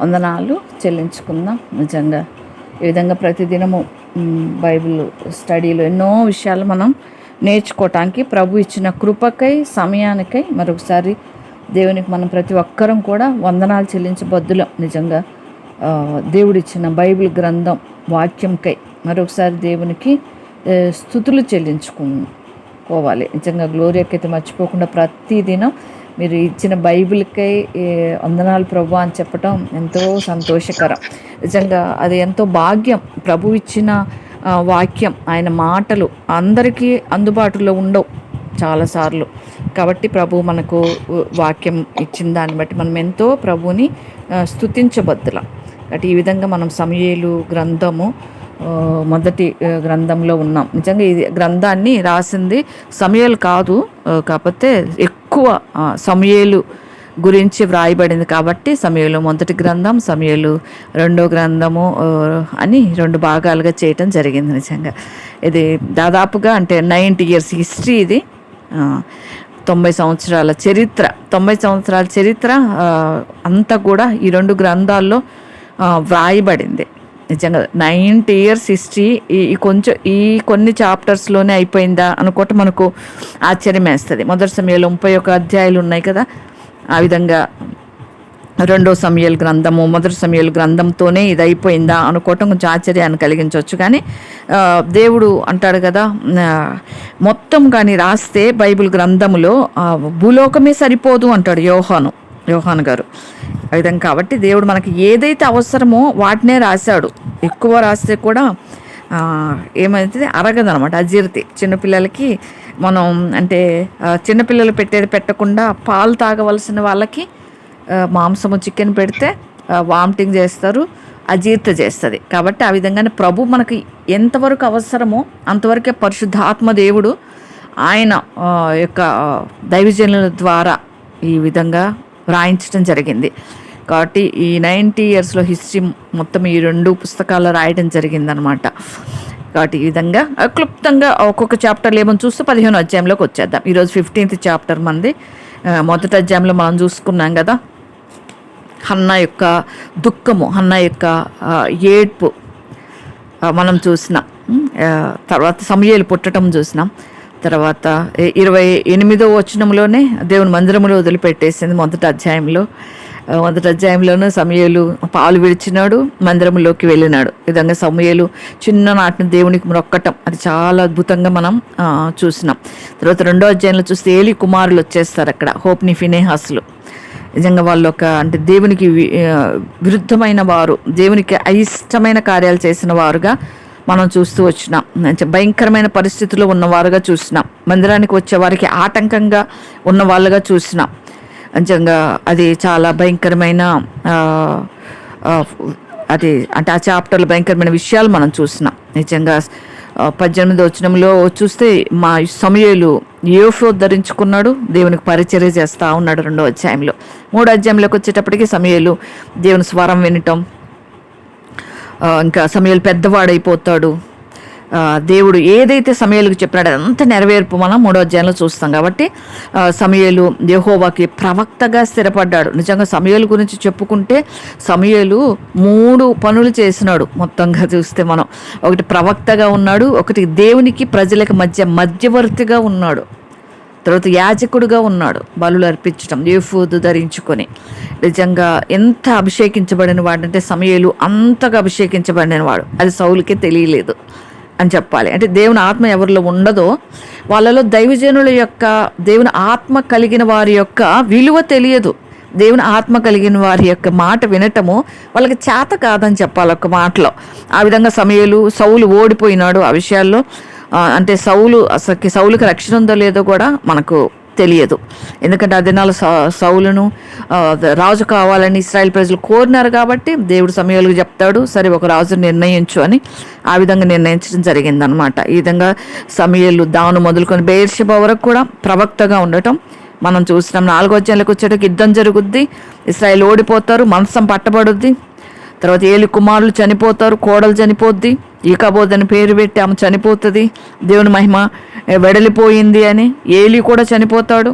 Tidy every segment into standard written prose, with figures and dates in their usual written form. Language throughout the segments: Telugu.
వందనాలు చెల్లించుకుందాం. నిజంగా ఈ విధంగా ప్రతిదినము బైబిల్ స్టడీలో ఎన్నో విషయాలు మనం నేర్చుకోవటానికి ప్రభు ఇచ్చిన కృపకై సమయానికై మరొకసారి దేవునికి మనం ప్రతి ఒక్కరం కూడా వందనాలు చెల్లించబద్దులం. నిజంగా దేవుడిచ్చిన బైబిల్ గ్రంథం వాక్యంకై మరొకసారి దేవునికి స్తుతులు చెల్లించుకోవాలి. నిజంగా గ్లోరీకైతే మర్చిపోకుండా ప్రతిదినం మీరు ఇచ్చిన బైబిల్కై వందనాలు ప్రభు అని చెప్పటం ఎంతో సంతోషకరం. నిజంగా అది ఎంతో భాగ్యం. ప్రభు ఇచ్చిన వాక్యం, ఆయన మాటలు అందరికీ అందుబాటులో ఉండవు చాలాసార్లు. కాబట్టి ప్రభు మనకు వాక్యం ఇచ్చిన దాన్ని బట్టి మనం ఎంతో ప్రభుని స్తుతించబద్దులం. కాబట్టి ఈ విధంగా మనం సమూయేలు గ్రంథము మొదటి గ్రంథంలో ఉన్నాం. నిజంగా ఈ గ్రంథాన్ని రాసింది సమూయేలు కాదు, కాకపోతే ఎక్కువ సమూయేలు గురించి వ్రాయబడింది కాబట్టి సమూయేలు మొదటి గ్రంథం, సమూయేలు రెండో గ్రంథము అని 2 భాగాలుగా చేయటం జరిగింది. నిజంగా ఇది దాదాపుగా అంటే 90 years హిస్టరీ. ఇది 90 సంవత్సరాల చరిత్ర. 90 సంవత్సరాల చరిత్ర అంతా కూడా ఈ 2 గ్రంథాల్లో వ్రాయబడింది. నిజంగా 90 years హిస్టరీ ఈ కొన్ని చాప్టర్స్లోనే అయిపోయిందా అనుకోవటం మనకు ఆశ్చర్యం వేస్తుంది. మొదటి సమూయేలు 31 అధ్యాయాలు ఉన్నాయి కదా, ఆ విధంగా రెండో సమూయేలు గ్రంథము మొదటి సమూయేలు గ్రంథంతోనే ఇది అయిపోయిందా అనుకోవటం కొంచెం ఆశ్చర్యాన్ని కలిగించవచ్చు. కానీ దేవుడు అంటాడు కదా, మొత్తం కానీ రాస్తే బైబిల్ గ్రంథములో భూలోకమే సరిపోదు అంటాడు యోహాను గారు. ఆ విధంగా కాబట్టి దేవుడు మనకి ఏదైతే అవసరమో వాటినే రాశాడు. ఎక్కువ రాస్తే కూడా ఏమైతుంది, అరగదనమాట, అజీర్తి. చిన్నపిల్లలకి మనం అంటే చిన్నపిల్లలు పెట్టేది పెట్టకుండా పాలు తాగవలసిన వాళ్ళకి మాంసము చికెన్ పెడితే వామిటింగ్ చేస్తారు, అజీర్తి చేస్తుంది. కాబట్టి ఆ విధంగానే ప్రభు మనకి ఎంతవరకు అవసరమో అంతవరకే పరిశుద్ధాత్మ దేవుడు ఆయన యొక్క దైవజనుల ద్వారా ఈ విధంగా రాయించడం జరిగింది. కాబట్టి ఈ 90 yearsలో హిస్టరీ మొత్తం ఈ 2 పుస్తకాల్లో రాయడం జరిగిందనమాట. కాబట్టి ఈ విధంగా క్లుప్తంగా ఒక్కొక్క చాప్టర్లు ఏమో చూస్తూ 15వ అధ్యాయంలోకి వచ్చేద్దాం. ఈరోజు 15th చాప్టర్ మంది. మొదటి అధ్యాయంలో మనం చూసుకున్నాం కదా, హన్నా యొక్క దుఃఖము, హన్నా యొక్క ఏడ్పు మనం చూసినాం. తర్వాత సమూయేలు పుట్టడం చూసినాం. తర్వాత 28వ వచనంలోనే దేవుని మందిరంలో వదిలిపెట్టేసింది. మొదటి అధ్యాయంలోనూ సమూయేలు పాలు విడిచినాడు, మందిరంలోకి వెళ్ళినాడు. ఈ విధంగా సమూయేలు చిన్ననాటిని దేవునికి మొక్కటం అది చాలా అద్భుతంగా మనం చూసినాం. తర్వాత 2వ అధ్యాయంలో చూస్తే ఏలీ కుమారులు వచ్చేస్తారు అక్కడ, హోప్ని, ఫినెహాసులు. నిజంగా వాళ్ళు అంటే దేవునికి విరుద్ధమైన వారు, దేవునికి అయిష్టమైన కార్యాలు చేసిన వారుగా మనం చూస్తూ వచ్చినాం. భయంకరమైన పరిస్థితుల్లో ఉన్నవారుగా చూసినాం. మందిరానికి వచ్చే వారికి ఆటంకంగా ఉన్న వాళ్ళుగా చూసినాం. నిజంగా అది చాలా భయంకరమైన అది అంటే ఆ చాప్టర్లో భయంకరమైన విషయాలు మనం చూసినాం. నిజంగా 18వ వచనంలో చూస్తే మా సమూయేలు ఏఫోద్ ధరించుకున్నాడు, దేవునికి పరిచర్య చేస్తూ ఉన్నాడు 2వ అధ్యాయంలో. 3వ అధ్యాయంలోకి వచ్చేటప్పటికి సమూయేలు దేవుని స్వరం వినటం, ఇంకా సమూయేలు పెద్దవాడైపోతాడు. దేవుడు ఏదైతే సమూయేలుకు చెప్పినాడో అదంతా నెరవేర్పు మనం 3వ అధ్యాయంలో చూస్తాం. కాబట్టి సమూయేలు యెహోవాకి ప్రవక్తగా స్థిరపడ్డాడు. నిజంగా సమూయేలు గురించి చెప్పుకుంటే సమూయేలు 3 పనులు చేసినాడు మొత్తంగా చూస్తే మనం. ఒకటి ప్రవక్తగా ఉన్నాడు, ఒకటి దేవునికి ప్రజలకు మధ్యవర్తిగా ఉన్నాడు, తర్వాత యాజకుడుగా ఉన్నాడు, బలులు అర్పించడం, ఏఫోదు ధరించుకొని. నిజంగా ఎంత అభిషేకించబడిన వాడంటే సమూయేలు అంతగా అభిషేకించబడిన వాడు. అది సౌలుకే తెలియలేదు అని చెప్పాలి. అంటే దేవుని ఆత్మ ఎవరిలో ఉండదో వాళ్ళలో దైవజనుల యొక్క దేవుని ఆత్మ కలిగిన వారి యొక్క విలువ తెలియదు. దేవుని ఆత్మ కలిగిన వారి యొక్క మాట వినటము వాళ్ళకి చేత కాదని చెప్పాలి ఒక మాటలో. ఆ విధంగా సౌలు ఓడిపోయినాడు ఆ విషయాల్లో. అంటే సౌలుకి రక్షణ ఉందో లేదో కూడా మనకు తెలియదు. ఎందుకంటే ఆ దినాలు సౌలును రాజు కావాలని ఇశ్రాయేల్ ప్రజలు కోరినారు. కాబట్టి దేవుడు సమూయేలుకు చెప్తాడు, సరే ఒక రాజును నిర్ణయించు అని. ఆ విధంగా నిర్ణయించడం జరిగిందనమాట. ఈ విధంగా సమూయేలు దాను మొదలుకొని బెయేర్షెబా వరకు కూడా ప్రవక్తగా ఉండటం మనం చూసినాం. 4వ అధ్యాయంలోకి వచ్చేటప్పుడు యుద్ధం జరుగుద్ది, ఇశ్రాయేల్ ఓడిపోతారు, మంచం పట్టబడుద్ది. తర్వాత ఏలి కుమారులు చనిపోతారు, కోడలు చనిపోద్ది, ఈకాబోద్ అని పేరు పెట్టి ఆమె చనిపోతుంది, దేవుని మహిమ వెడలిపోయింది అని. ఏలి కూడా చనిపోతాడు.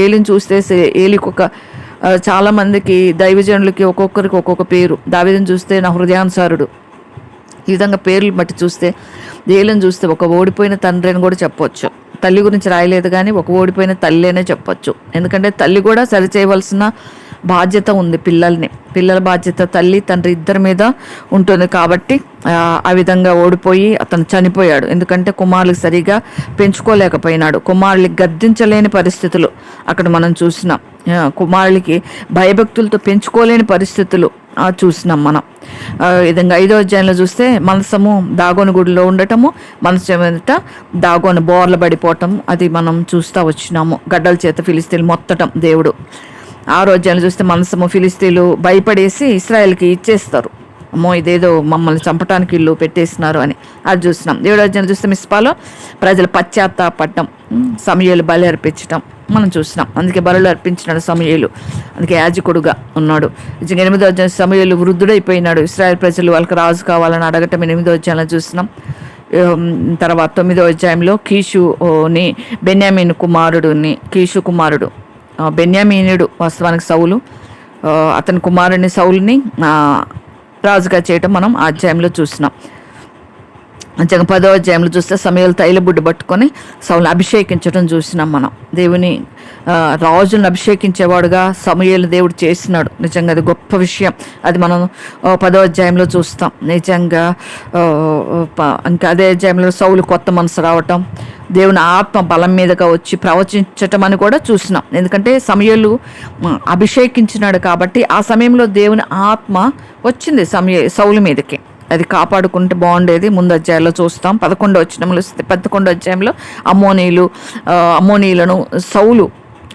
ఏలిని చూస్తే ఏలికి ఒక చాలామందికి దైవజనులకి ఒక్కొక్కరికి ఒక్కొక్క పేరు. దావీదుని చూస్తే నా హృదయానుసారుడు. ఈ విధంగా పేర్లు బట్టి చూస్తే ఏలిని చూస్తే ఒక ఓడిపోయిన తండ్రి అని కూడా చెప్పొచ్చు. తల్లి గురించి రాయలేదు కానీ ఒక ఓడిపోయిన తల్లి అనే చెప్పొచ్చు. ఎందుకంటే తల్లి కూడా సరిచేయవలసిన బాధ్యత ఉంది. పిల్లల బాధ్యత తల్లి తండ్రి ఇద్దరి మీద ఉంటుంది. కాబట్టి ఆ విధంగా ఓడిపోయి అతను చనిపోయాడు. ఎందుకంటే కుమారులకు సరిగా పెంచుకోలేకపోయినాడు. కుమారులకి గద్దించలేని పరిస్థితులు అక్కడ మనం చూసినాం. కుమారులకి భయభక్తులతో పెంచుకోలేని పరిస్థితులు చూసినాం మనం. విధంగా 5వ అధ్యాయంలో చూస్తే మనసము దాగోని గుడిలో ఉండటము, మనసు మీద దాగోని బోర్ల పడిపోవటం అది మనం చూస్తూ వచ్చినాము. గడ్డల చేత ఫిలిస్తీన్లు మొత్తటం దేవుడు. 6వ అధ్యాయంలో చూస్తే మనసము ఫిలిస్తీన్లు భయపడేసి ఇశ్రాయేల్కి ఇచ్చేస్తారు. అమ్మో ఇదేదో మమ్మల్ని చంపటానికి ఇల్లు పెట్టేస్తున్నారు అని అది చూసినాం. 7వ అధ్యాయంలో చూస్తే మిస్పాలో ప్రజలు పశ్చాత్తాపడటం, సమూయేలు బలి అర్పించటం మనం చూసినాం. అందుకే బలులు అర్పించినాడు సమూయేలు, అందుకే యాజకుడుగా ఉన్నాడు. 8వ అధ్యాయం సమూయేలు వృద్ధుడైపోయినాడు. ఇశ్రాయేల్ ప్రజలు వాళ్ళకి రాజు కావాలని అడగటం 8వ అధ్యాయంలో చూసినాం. తర్వాత 9వ అధ్యాయంలో కీషుని బెన్యామీను కుమారుడుని, కీషు కుమారుడు బెన్యామీనుడు వాస్తవానికి సౌలు, అతని కుమారుని సౌలుని రాజుగా చేయటం మనం ఆ అధ్యాయంలో చూసినాం. 10వ అధ్యాయంలో చూస్తే సమూయేలు తైలబుడ్డు పట్టుకొని సౌలుని అభిషేకించడం చూసినాం మనం. దేవుని రాజులను అభిషేకించేవాడుగా సమూయేలు దేవుడు చేసినాడు. నిజంగా అది గొప్ప విషయం. అది మనం 10వ అధ్యాయంలో చూస్తాం. నిజంగా ఇంకా అదే అధ్యాయంలో సౌలు కొత్త మనసు రావటం, దేవుని ఆత్మ బలం మీదగా వచ్చి ప్రవచించటం అని కూడా చూసినాం. ఎందుకంటే సమూయేలు అభిషేకించినాడు కాబట్టి ఆ సమయంలో దేవుని ఆత్మ వచ్చింది సౌలు మీదకి. అది కాపాడుకుంటే బాగుండేది. ముందు అధ్యాయంలో చూస్తాం. 11వ అధ్యాయంలో అమ్మోనీయులను సౌలు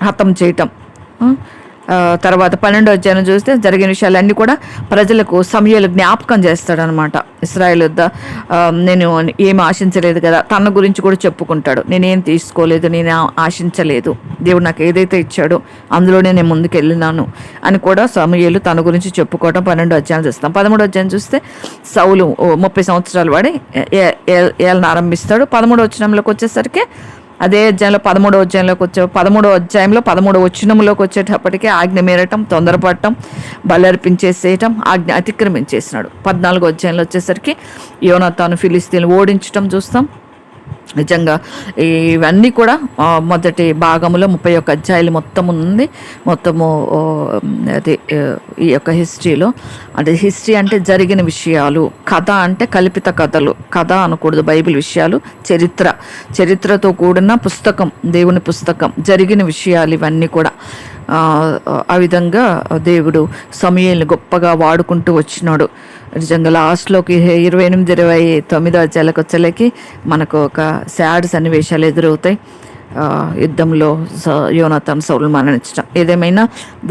హతం చేయటం. తర్వాత 12వ అధ్యాయం చూస్తే జరిగిన విషయాలన్నీ కూడా ప్రజలకు సమూయేలు జ్ఞాపకం చేస్తాడనమాట. ఇశ్రాయేలు వద్ద నేను ఏమి ఆశించలేదు కదా, తన గురించి కూడా చెప్పుకుంటాడు. నేనేం తీసుకోలేదు, నేను ఆశించలేదు, దేవుడు నాకు ఏదైతే ఇచ్చాడో అందులోనే నేను ముందుకు వెళ్ళినాను అని కూడా సమూయేలు తన గురించి చెప్పుకోవడం 12వ అధ్యాయం చూస్తాం. 13వ అధ్యాయం చూస్తే సౌలు 30 సంవత్సరాలు వాడి ఏళ్ళను ఆరంభిస్తాడు. 13వ వచనంలోకి వచ్చేసరికి అదే అధ్యాయంలో 13వ అధ్యాయంలోకి 13వ అధ్యాయంలో 13వ వచనంలోకి వచ్చేటప్పటికే ఆజ్ఞ మీరటం, తొందరపడటం, బలర్పించేసేయటం, ఆజ్ఞ అతిక్రమించేసినాడు. 14వ అధ్యాయంలో వచ్చేసరికి యోనాతాను ఫిలిస్తీన్లు ఓడించటం చూస్తాం. నిజంగా ఇవన్నీ కూడా మొదటి భాగంలో 31 అధ్యాయాలు మొత్తం ఉంది. మొత్తము అది ఈ యొక్క హిస్టరీలో, అంటే హిస్టరీ అంటే జరిగిన విషయాలు, కథ అంటే కల్పిత కథలు, కథ అనకూడదు, బైబిల్ విషయాలు, చరిత్రతో కూడిన పుస్తకం, దేవుని పుస్తకం, జరిగిన విషయాలు ఇవన్నీ కూడా. ఆ విధంగా దేవుడు సమూయేలుని గొప్పగా వాడుకుంటూ వచ్చినాడు. నిజంగా లాస్ట్లోకి 28-29 అధ్యాయాలకు వచ్చేలకి మనకు ఒక సాడ్ సన్నివేశాలు ఎదురవుతాయి. యుద్ధంలో యోనాతాను సౌలును మరణించడం. ఏదేమైనా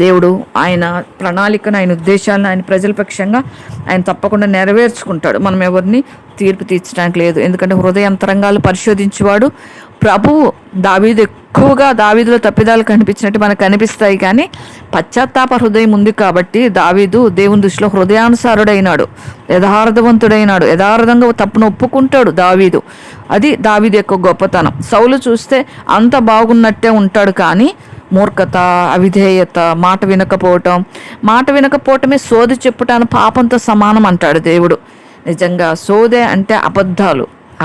దేవుడు ఆయన ప్రణాళికను, ఆయన ఉద్దేశాలను ఆయన ప్రజల పక్షంగా ఆయన తప్పకుండా నెరవేర్చుకుంటాడు. మనం ఎవరిని తీర్పు తీర్చడానికి లేదు. ఎందుకంటే హృదయాంతరంగాలు పరిశోధించేవాడు ప్రభువు. దావీదులో తప్పిదాలు కనిపించినట్టు మనకు కనిపిస్తాయి, కానీ పశ్చాత్తాప హృదయం ఉంది కాబట్టి దావీదు దేవుని దృష్టిలో హృదయానుసారుడైనాడు, యథార్థవంతుడైనాడు, యథార్థంగా తప్పును ఒప్పుకుంటాడు దావీదు. అది దావీదు యొక్క గొప్పతనం. సౌలు చూస్తే అంత బాగున్నట్టే ఉంటాడు, కానీ మూర్ఖత, అవిధేయత, మాట వినకపోవటమే సోది చెప్పుటాను పాపంతో సమానం అంటాడు దేవుడు. నిజంగా సోదే అంటే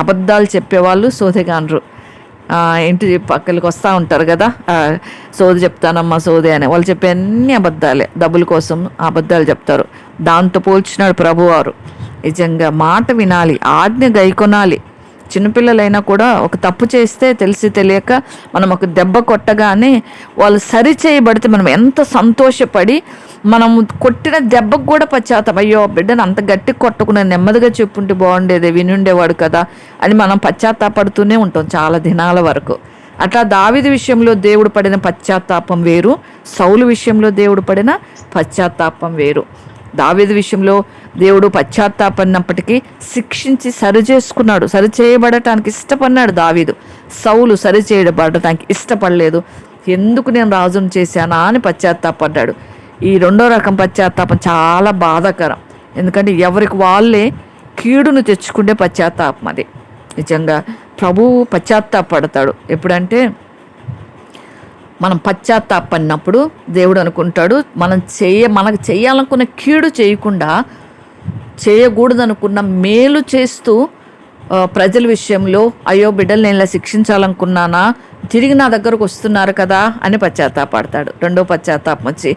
అబద్ధాలు చెప్పేవాళ్ళు సోదెగానరు. ఇంటి పక్కలకి వస్తూ ఉంటారు కదా, సోది చెప్తానమ్మా సోది అని, వాళ్ళు చెప్పే అన్ని అబద్ధాలే, డబ్బుల కోసం అబద్ధాలు చెప్తారు. దాంతో పోల్చినాడు ప్రభువారు. నిజంగా మాట వినాలి, ఆజ్ఞ గైకొనాలి. చిన్నపిల్లలైనా కూడా ఒక తప్పు చేస్తే తెలిసి తెలియక మనం ఒక దెబ్బ కొట్టగానే వాళ్ళు సరి చేయబడితే మనం ఎంత సంతోషపడి, మనం కొట్టిన దెబ్బకు కూడా పశ్చాత్తాపం, అయ్యో బిడ్డను అంత గట్టి కొట్టకుండా నెమ్మదిగా చెప్పుంటే బాగుండేది, వినుండేవాడు కదా అని మనం పశ్చాత్తాపడుతూనే ఉంటాం చాలా దినాల వరకు. అట్లా దావీదు విషయంలో దేవుడు పడిన పశ్చాత్తాపం వేరు, సౌలు విషయంలో దేవుడు పడిన పశ్చాత్తాపం వేరు. దావీదు విషయంలో దేవుడు పశ్చాత్తాపడినప్పటికీ శిక్షించి సరిచేయబడటానికి ఇష్టపడినాడు దావీదు. సౌలు సరిచేయబడటానికి ఇష్టపడలేదు. ఎందుకు నేను రాజును చేశానా అని పశ్చాత్తాపడ్డాడు. ఈ రెండో రకం పశ్చాత్తాపం చాలా బాధాకరం. ఎందుకంటే ఎవరికి వాళ్ళే కీడును తెచ్చుకుంటే పశ్చాత్తాపం అది. నిజంగా ప్రభువు పశ్చాత్తాపడతాడు ఎప్పుడంటే మనం పశ్చాత్తాపడినప్పుడు దేవుడు అనుకుంటాడు మనకు చేయాలనుకున్న కీడు చేయకుండా చేయకూడదనుకున్న మేలు చేస్తూ ప్రజల విషయంలో అయ్యో బిడ్డలు నేను ఇలా శిక్షించాలనుకున్నానా, తిరిగి నా దగ్గరకు వస్తున్నారు కదా అని పశ్చాత్తాపడతాడు. రెండో పశ్చాత్తాపం వచ్చి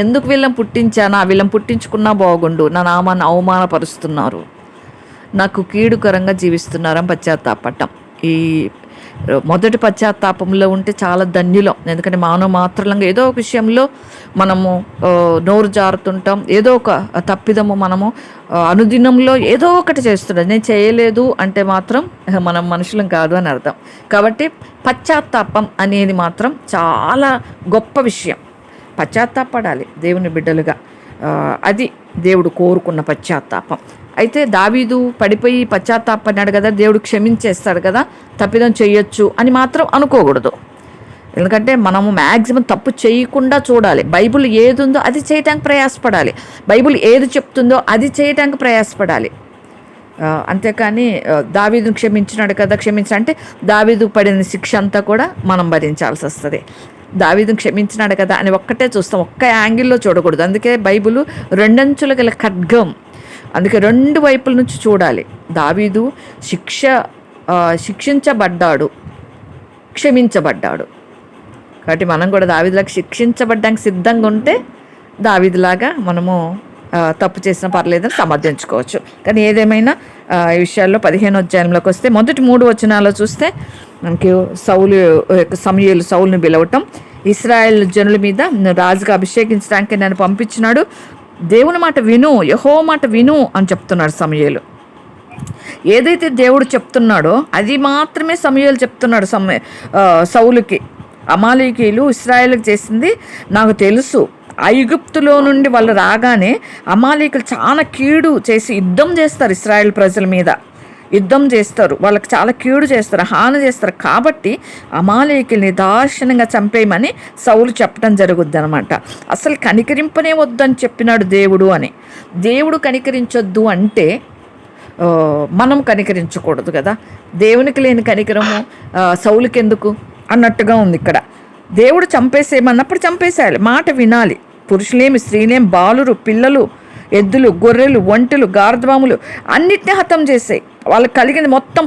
ఎందుకు వీళ్ళని పుట్టించానా, వీళ్ళని పుట్టించుకున్నా బాగుండు, నా నామాన్ని అవమానపరుస్తున్నారు, నాకు కీడుకరంగా జీవిస్తున్నారని పశ్చాత్తాపడటం. ఈ మొదటి పశ్చాత్తాపంలో ఉంటే చాలా ధన్యులం. ఎందుకంటే మానవ మాత్రలంగా ఏదో ఒక విషయంలో మనము నోరు జారుతుంటాం, ఏదో ఒక తప్పిదము మనము అనుదినంలో ఏదో ఒకటి చేస్తుంటాం. నేను చేయలేదు అంటే మాత్రం మనం మనుషులం కాదు అని అర్థం. కాబట్టి పశ్చాత్తాపం అనేది మాత్రం చాలా గొప్ప విషయం. పశ్చాత్తాపడాలి దేవుని బిడ్డలుగా. అది దేవుడు కోరుకున్న పశ్చాత్తాపం. అయితే దావీదు పడిపోయి పశ్చాత్తాపడినాడు కదా, దేవుడు క్షమించేస్తాడు కదా, తప్పిదం చేయొచ్చు అని మాత్రం అనుకోకూడదు. ఎందుకంటే మనము మ్యాక్సిమం తప్పు చేయకుండా చూడాలి. బైబిల్ ఏది ఉందో అది చేయటానికి ప్రయాసపడాలి, బైబిల్ ఏది చెప్తుందో అది చేయటానికి ప్రయాసపడాలి. అంతేకాని దావీదును క్షమించినాడు కదా, అంటే దావీదు పడిన శిక్ష అంతా కూడా మనం భరించాల్సి వస్తుంది. దావీదును క్షమించినాడు కదా అని ఒక్కటే చూస్తాం, ఒక్క యాంగిల్లో చూడకూడదు. అందుకే బైబిల్ రెండంచులు గల ఖడ్గం, అందుకే రెండు వైపుల నుంచి చూడాలి. దావీదు శిక్షించబడ్డాడు, క్షమించబడ్డాడు. కాబట్టి మనం కూడా దావీదులాగా శిక్షించబడ్డానికి సిద్ధంగా ఉంటే దావీదులాగా మనము తప్పు చేసినా పర్లేదని సమర్థించుకోవచ్చు. కానీ ఏదేమైనా ఈ విషయాల్లో 15వ అధ్యాయంలోకి వస్తే మొదటి 3 వచనాల్లో చూస్తే మనకి సౌలుని పిలవటం, ఇశ్రాయేల్ జనుల మీద రాజుగా అభిషేకించడానికి నన్ను పంపించినాడు, దేవుని మాట విను, యెహోవా మాట విను అని చెప్తున్నాడు సమూయేలు. ఏదైతే దేవుడు చెప్తున్నాడో అది మాత్రమే సమూయేలు చెప్తున్నాడు సౌలుకి. అమాలేకీయులు ఇశ్రాయేలుకి చేసింది నాకు తెలుసు. ఐగుప్తులో నుండి వాళ్ళు రాగానే అమాలేకులు చాలా కీడు చేసి యుద్ధం చేస్తారు, ఇశ్రాయేల్ ప్రజల మీద యుద్ధం చేస్తారు, వాళ్ళకి చాలా కీడు చేస్తారు, హాని చేస్తారు. కాబట్టి అమాలేకుల్ని దార్శనంగా చంపేయమని సౌలు చెప్పడం జరుగుద్ది అనమాట. అసలు కనికరింపనే వద్దని చెప్పినాడు దేవుడు అని. దేవుడు కనికరించొద్దు అంటే మనం కనికరించకూడదు కదా. దేవునికి లేని కనికరము సౌలుకి ఎందుకు అన్నట్టుగా ఉంది ఇక్కడ. దేవుడు చంపేసేయమన్నప్పుడు చంపేసేయాలి, మాట వినాలి. పురుషులేమి స్త్రీలేమి బాలురు పిల్లలు ఎద్దులు గొర్రెలు ఒంటెలు గార్ధవాములు అన్నిటినీ హతం చేసేయి, వాళ్ళకి కలిగింది మొత్తం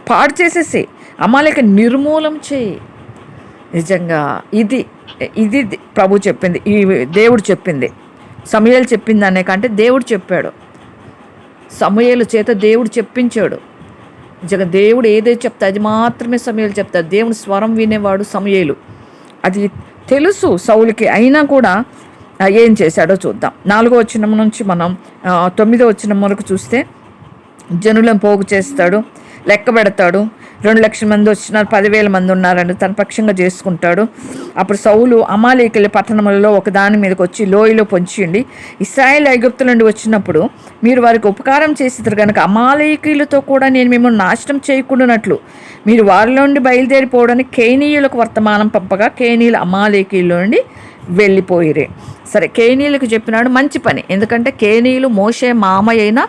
పాడు చేసేసి అమాలేక నిర్మూలం చేయి. నిజంగా ఇది ఇది ప్రభు చెప్పింది, ఈ దేవుడు చెప్పింది. సమూయేలు చెప్పింది అనే కంటే దేవుడు చెప్పాడు, సమూయేలు చేత దేవుడు చెప్పించాడు. నిజంగా దేవుడు ఏదైతే చెప్తా అది మాత్రమే సమూయేలు చెప్తాడు. దేవుడు స్వరం వినేవాడు సమూయేలు, అది తెలుసు సౌలుకి. అయినా కూడా ఏం చేశాడో చూద్దాం. 4వ వచనం నుంచి మనం 9వ వచనం వరకు చూస్తే జనులను పోగు చేస్తాడు, లెక్క పెడతాడు. 2,00,000 మంది వచ్చినారు, 10,000 మంది ఉన్నారని తన పక్షంగా చేసుకుంటాడు. అప్పుడు సౌలు అమాలేకీయుల పట్టణములలో ఒక దాని మీదకి వచ్చి లోయలో పొంచియండి, ఇశ్రాయేలు ఐగుప్తు నుండి వచ్చినప్పుడు మీరు వారికి ఉపకారం చేసిద్దరు కనుక అమాలేకీయులతో కూడా నేను మిమ్మల్ని నాశనం చేయకుండానట్లు మీరు వారిలో నుండి బయలుదేరిపోవడానికి కేనీయులకు వర్తమానం పంపగా కేనీయులు అమాలేకీయుల నుండి వెళ్ళిపోయిరే. సరే, కేనీయులకు చెప్పినాడు, మంచి పని. ఎందుకంటే కేనీయులు మోషే మామయ్య అయిన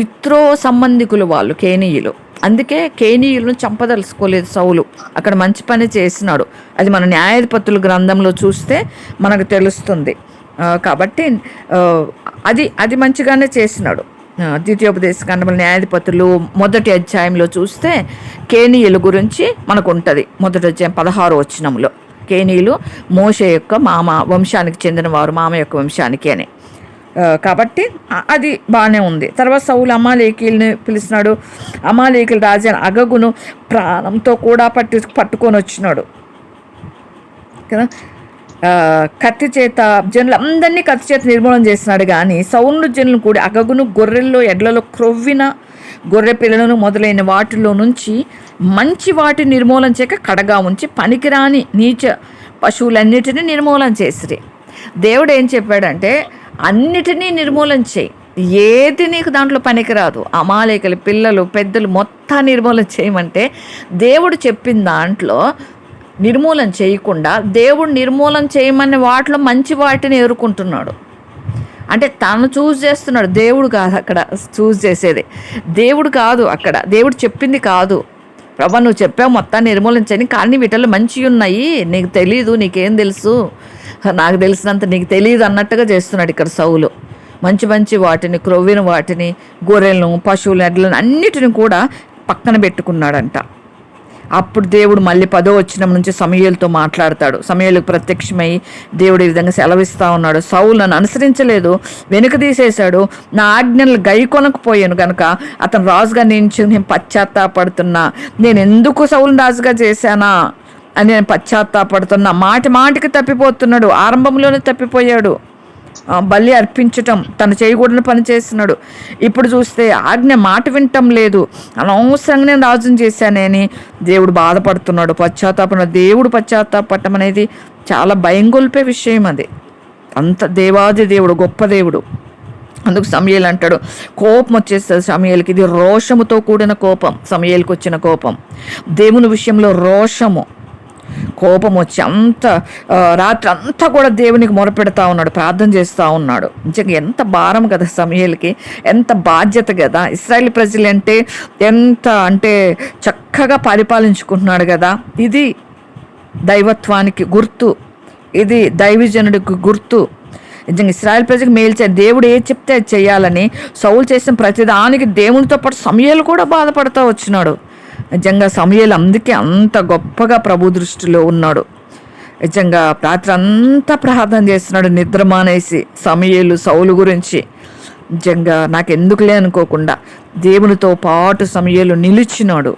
ఇత్రో సంబంధికులు వాళ్ళు కేనీయులు. అందుకే కేనీయులను చంపదలుచుకోలేదు సౌలు, అక్కడ మంచి పని చేసినాడు. అది మన న్యాయాధిపతుల గ్రంథంలో చూస్తే మనకు తెలుస్తుంది. కాబట్టి అది మంచిగానే చేసినాడు. ద్వితీయోపదేశ కాండముల న్యాయాధిపతులు 1వ అధ్యాయంలో చూస్తే కేనీయుల గురించి మనకు ఉంటుంది. 1వ అధ్యాయం 16వ వచనంలో కేనీయులు మోషే యొక్క మామ వంశానికి చెందినవారు, మామ యొక్క వంశానికి అని. కాబట్టి అది బాగానే ఉంది. తర్వాత సౌలు అమాలేకీయుల్ని పిలిచినాడు. అమాలేకీయుల రాజు అగగును ప్రాణంతో కూడా పట్టుకొని వచ్చినాడు కదా. కత్తి చేత జనులందరినీ కత్తి చేత నిర్మూలన చేసినాడు. కానీ సౌలు జనులను కూడా అగగును గొర్రెల్లో ఎడ్లలో క్రొవ్విన గొర్రె పిల్లలను మొదలైన వాటిలో నుంచి మంచి వాటిని నిర్మూలన చేయక కడగా ఉంచి పనికిరాని నీచ పశువులన్నిటినీ నిర్మూలన చేసిరి. దేవుడు ఏం చెప్పాడంటే అన్నిటినీ నిర్మూలన చేయి, ఏది నీకు దాంట్లో పనికిరాదు. అమాలేకలు పిల్లలు పెద్దలు మొత్తాన్ని నిర్మూలన చేయమంటే దేవుడు చెప్పిన దాంట్లో నిర్మూలన చేయకుండా దేవుడు నిర్మూలన చేయమని వాటిలో మంచి వాటిని ఎదుర్కొంటున్నాడు. అంటే తను చూస్ చేస్తున్నాడు, దేవుడు కాదు అక్కడ చూస్ చేసేది. దేవుడు కాదు అక్కడ, దేవుడు చెప్పింది కాదు. ప్రభా నువ్వు చెప్పావు మొత్తాన్ని నిర్మూలించని, కానీ వీటిల్లో మంచివి ఉన్నాయి, నీకు తెలీదు, నీకేం తెలుసు, నాకు తెలిసినంత నీకు తెలియదు అన్నట్టుగా చేస్తున్నాడు ఇక్కడ సౌలు. మంచి మంచి వాటిని, క్రొవ్విన వాటిని, గొర్రెలను, పశువులు, ఎడ్లను అన్నిటిని కూడా పక్కన పెట్టుకున్నాడంట. అప్పుడు దేవుడు మళ్ళీ 10వ వచనం నుంచి సమూయేలుతో మాట్లాడతాడు. సమూయేలుకు ప్రత్యక్షమై దేవుడు ఈ విధంగా సెలవిస్తూ ఉన్నాడు, సౌలు నన్ను అనుసరించలేదు, వెనుక తీసేశాడు, నా ఆజ్ఞలు గైకొనకపోయాను కనుక అతను రాజుగా నేను పశ్చాత్తాపడుతున్నా. నేను ఎందుకు సౌలుని రాజుగా చేశానా అని నేను పశ్చాత్తాపడుతున్నా. మాటి మాటికి తప్పిపోతున్నాడు, ఆరంభంలోనే తప్పిపోయాడు. బలి అర్పించటం తను చేయకూడని పని చేస్తున్నాడు. ఇప్పుడు చూస్తే ఆజ్ఞ మాట వినటం లేదు, అనవసరంగా నేను రాజుని చేశానని దేవుడు బాధపడుతున్నాడు. దేవుడు పశ్చాత్తాపడటం అనేది చాలా భయం గొల్పే విషయం. అది అంత దేవాది దేవుడు, గొప్ప దేవుడు. అందుకు సమూయేలు అంటాడు, కోపం వచ్చేస్తుంది సమూయేలుకి. ఇది రోషముతో కూడిన కోపం, సమూయేలుకి వచ్చిన కోపం, దేవుని విషయంలో రోషము, కోపం వచ్చి రాత్రి అంతా కూడా దేవునికి మొరపెడతా ఉన్నాడు, ప్రార్థన చేస్తూ ఉన్నాడు. నిజంగా ఎంత భారం కదా సమూయేలుకి, ఎంత బాధ్యత కదా. ఇశ్రాయేలు ప్రజలు ఎంత చక్కగా పరిపాలించుకుంటున్నాడు కదా. ఇది దైవత్వానికి గుర్తు, ఇది దైవజనుడికి గుర్తు. నిజంగా ఇశ్రాయేలు ప్రజలకు మేలు చేయాలి, దేవుడు ఏది చెప్తే అది చేయాలని సౌలు చేసిన ప్రతిదానికి దేవునితో పాటు సమూయేలు కూడా బాధపడుతూ వచ్చినాడు. నిజంగా సమూయేలు అందుకే అంత గొప్పగా ప్రభు దృష్టిలో ఉన్నాడు. నిజంగా రాత్రి అంతా ప్రార్థన చేస్తున్నాడు నిద్ర మానేసి సమూయేలు సౌలు గురించి. నిజంగా నాకెందుకులే అనుకోకుండా దేవునితో పాటు సమూయేలు నిలిచినాడు.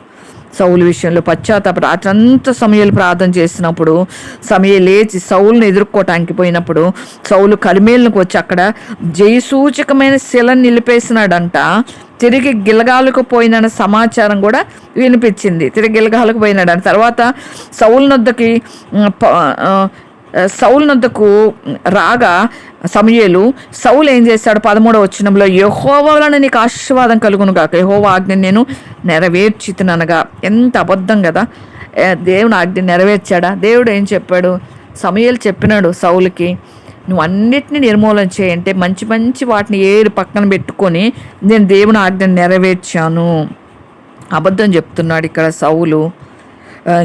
సౌలు విషయంలో రాత్రి అంతా సమూయేలు ప్రార్థన చేసినప్పుడు సమూయేలు లేచి సౌలుని ఎదుర్కోవటానికి పోయినప్పుడు సౌలు కర్మేలునికి వచ్చి అక్కడ జయసూచకమైన శిలను నిలిపేసినాడంట. తిరిగి గిల్గాలకు పోయిన సమాచారం కూడా వినిపించింది. తిరిగి గిల్గాలకు పోయినాడు. తర్వాత సౌలు నొద్దకు రాగా సమూయేలు, సౌలు ఏం చేశాడు? 13వ వచనంలో, యెహోవా వలన నీకు ఆశీర్వాదం కలుగును గాక, యెహోవా ఆజ్ఞ నేను నెరవేర్చితిననగా. ఎంత అబద్ధం కదా. దేవుని ఆజ్ఞ నెరవేర్చాడా? దేవుడు ఏం చెప్పాడు? సమూయేలు చెప్పినాడు సౌలుకి, నువ్వు అన్నిటినీ నిర్మూలన చేయంటే మంచి మంచి వాటిని ఏరు పక్కన పెట్టుకొని నేను దేవుని ఆజ్ఞ నెరవేర్చాను. అబద్ధం చెప్తున్నాడు ఇక్కడ సౌలు.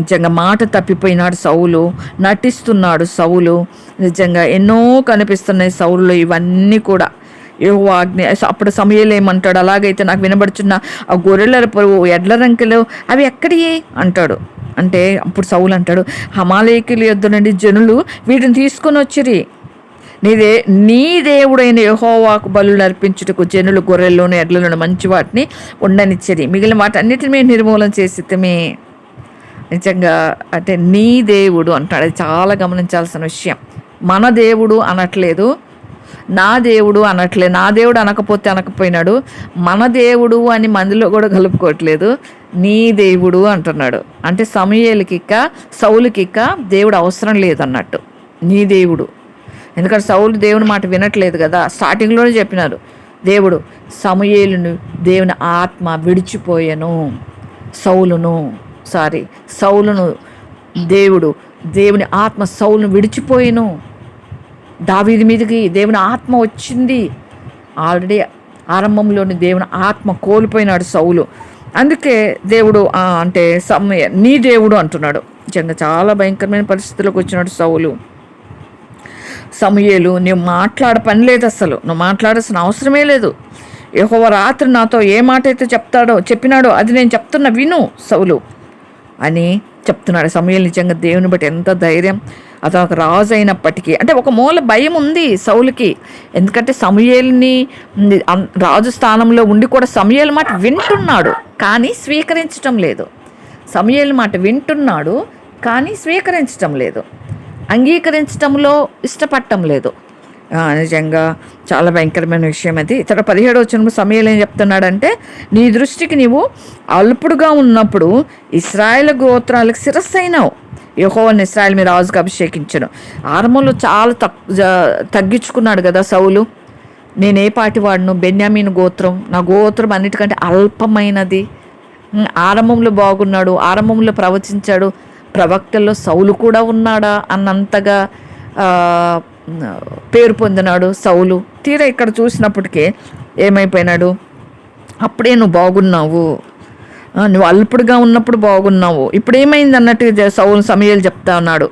నిజంగా మాట తప్పిపోయినాడు సౌలు, నటిస్తున్నాడు సౌలు. నిజంగా ఎన్నో కనిపిస్తున్నాయి సౌలులో ఇవన్నీ కూడా. యెహోవా ఆజ్ఞ. అప్పుడు సమూయేలు ఏమంటాడు? అలాగైతే నాకు వినబడుచున్న ఆ గొర్రెల పొరుగు, ఎడ్ల రంకెలు అవి ఎక్కడియే అంటాడు. అంటే అప్పుడు సౌలు అంటాడు, అమాలేకీయుల యొద్ద నుండి జనులు వీటిని తీసుకొని వచ్చిరి, నీ దేవుడైన యెహోవాకు బలులు అర్పించుటకు జనులు గొర్రెల్లోను ఎడ్లలోను మంచి వాటిని ఉండనిచ్చరి, మిగిలిన వాటి అన్నిటిని మేము నిర్మూలన చేసిమే. నిజంగా అంటే నీ దేవుడు అంటాడు. అది చాలా గమనించాల్సిన విషయం. మన దేవుడు అనట్లేదు, నా దేవుడు అనట్లేదు. నా దేవుడు అనకపోతే అనకపోయినాడు, మన దేవుడు అని మందిలో కూడా కలుపుకోవట్లేదు, నీ దేవుడు అంటున్నాడు. అంటే సమూయేలుకిక్క సౌలుకిక్క దేవుడు అవసరం లేదన్నట్టు, నీ దేవుడు. ఎందుకంటే సౌలు దేవుని మాట వినట్లేదు కదా. స్టార్టింగ్లోనే చెప్పినారు, దేవుడు సమూయేలును దేవుని ఆత్మ విడిచిపోయాను, సౌలును దేవుని ఆత్మ సౌలును విడిచిపోయాను. దావీదు మీదకి దేవుని ఆత్మ వచ్చింది. ఆల్రెడీ ఆరంభంలోని దేవుని ఆత్మ కోల్పోయినాడు సౌలు. అందుకే దేవుడు నీ దేవుడు అంటున్నాడు. నిజంగా చాలా భయంకరమైన పరిస్థితులకు వచ్చినాడు సౌలు. సమూయేలు, నువ్వు పని లేదు, అసలు నువ్వు మాట్లాడాల్సిన అవసరమే లేదు. యెహోవా రాత్రి నాతో ఏ మాట అయితే చెప్పినాడో అది నేను చెప్తున్నా విను సౌలు అని చెప్తున్నాడు సమూయేలు. నిజంగా దేవుని బట్టి ఎంత ధైర్యం. అతను ఒక రాజు అయినప్పటికీ ఒక మూల భయం ఉంది సౌలుకి. ఎందుకంటే సమూయేలుని రాజు స్థానంలో ఉండి కూడా సమూయేలు మాట వింటున్నాడు కానీ స్వీకరించటం లేదు. సమూయేలు మాట వింటున్నాడు కానీ స్వీకరించటం లేదు, అంగీకరించటంలో ఇష్టపడటం లేదు. నిజంగా చాలా భయంకరమైన విషయం అది. ఇతడు 17వ వచనంలో సమూయేలు ఏం చెప్తున్నాడంటే, నీ దృష్టికి నీవు అల్పుడుగా ఉన్నప్పుడు ఇశ్రాయేలు గోత్రాలకు శిరస్సు అయినావు, యెహోవాను ఇశ్రాయేలు మీద రాజుగా అభిషేకించను. ఆరంభంలో చాలా తగ్గించుకున్నాడు కదా సౌలు. నేనే పాటి వాడును, బెన్యామీను గోత్రం, నా గోత్రం అన్నిటికంటే అల్పమైనది. ఆరంభంలో బాగున్నాడు, ఆరంభంలో ప్రవచించాడు, ప్రవక్తల్లో సౌలు కూడా ఉన్నాడా అన్నంతగా పేరు పొందినాడు సౌలు. తీరా ఇక్కడ చూసినప్పటికే ఏమైపోయినాడు? అప్పుడే నువ్వు బాగున్నావు, నువ్వు అల్పుడుగా ఉన్నప్పుడు బాగున్నావు, ఇప్పుడు ఏమైంది అన్నట్టుగా సౌలు సమూయేలు చెప్తా ఉన్నాడు.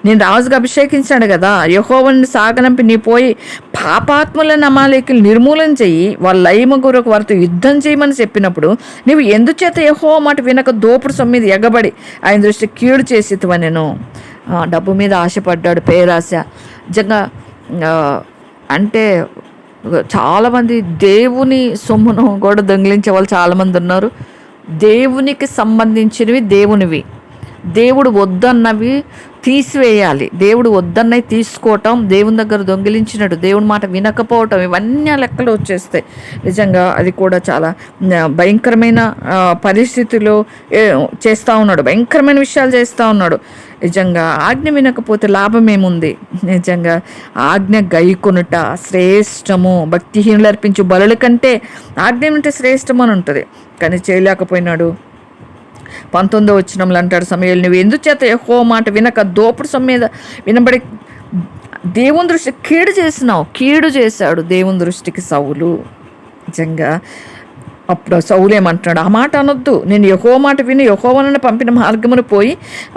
నేను రాజుగా అభిషేకించాడు కదా, యెహోవాను సాగనంపి నీ పోయి పాపాత్ములను అమాలేకులు నిర్మూలన చెయ్యి, వాళ్ళ లయమగురకు వారితో యుద్ధం చేయమని చెప్పినప్పుడు నువ్వు ఎందుచేత యెహోవా మాట వినక దోపుడు సొమ్ము మీద ఎగబడి ఆయన దృష్టి కీడు చేసితివా. నేను డబ్బు మీద ఆశపడ్డాడు, పేరాశ. నిజంగా అంటే చాలామంది దేవుని సొమ్మును కూడా దొంగిలించే వాళ్ళు చాలామంది ఉన్నారు. దేవునికి సంబంధించినవి దేవునివి, దేవుడు వద్దన్నవి తీసివేయాలి. దేవుడు వద్దన్నవి తీసుకోవటం, దేవుని దగ్గర దొంగిలించినట్టు, దేవుని మాట వినకపోవటం, ఇవన్నీ లెక్కలు వచ్చేస్తాయి. నిజంగా అది కూడా చాలా భయంకరమైన పరిస్థితుల్లో చేస్తూ ఉన్నాడు, భయంకరమైన విషయాలు చేస్తూ ఉన్నాడు. నిజంగా ఆజ్ఞ వినకపోతే లాభం ఏముంది? నిజంగా ఆజ్ఞ గైకొనుట శ్రేష్టము, భక్తిహీనులు అర్పించు బలుల కంటే ఆజ్ఞ వింటే శ్రేష్టం అని ఉంటుంది. కానీ చేయలేకపోయినాడు. 19వ వచనంలో అంటాడు సమూయేలు, నువ్వు ఎందుచేత యెహోవా మాట వినక దోపుడు సొమ్ము మీద వినబడి దేవుని దృష్టి కీడు చేసినావు. కీడు చేశాడు దేవుని దృష్టికి సౌలు. నిజంగా అప్పుడు సౌలు ఏమంటున్నాడు, ఆ మాట అనొద్దు, నేను యెహోవా మాట విని యెహోవాను పంపిన మార్గమును పోయి